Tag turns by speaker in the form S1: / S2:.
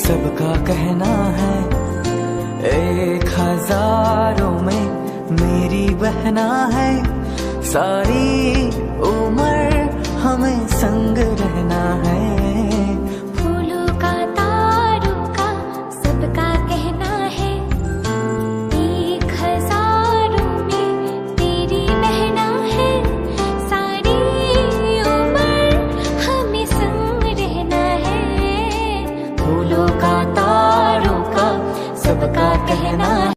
S1: सबका कहना है, एक हजारों में मेरी बहना है, सारी उम्र हमें संग